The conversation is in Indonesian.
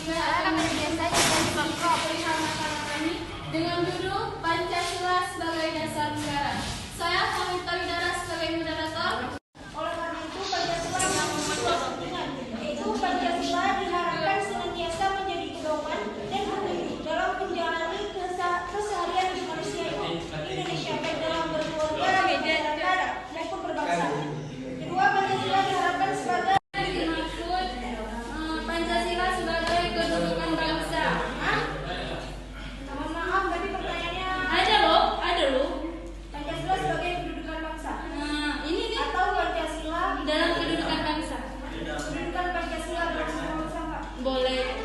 juga akan biasa kita simak perihal makanan kami dengan judul Pancasila sebagai dasar negara. Saya Komita Widara sebagai moderator. Oleh karena itu, Pancasila memiliki sebuah pentingan, yaitu Pancasila diharapkan senantiasa menjadi pedoman dan petunjuk dalam menjalani keseharian manusia Indonesia, baik dalam berkeluarga, bernegara, maupun berbangsa. Kedua, Pancasila diharapkan sebagai Pancasila sebagai kedudukan bangsa. Mohon maaf, tadi pertanyaannya Ada loh. Pancasila sebagai kedudukan bangsa. Ini nih Atau Pancasila dalam kedudukan bangsa. kedudukan Pancasila dalam bangsa. Boleh.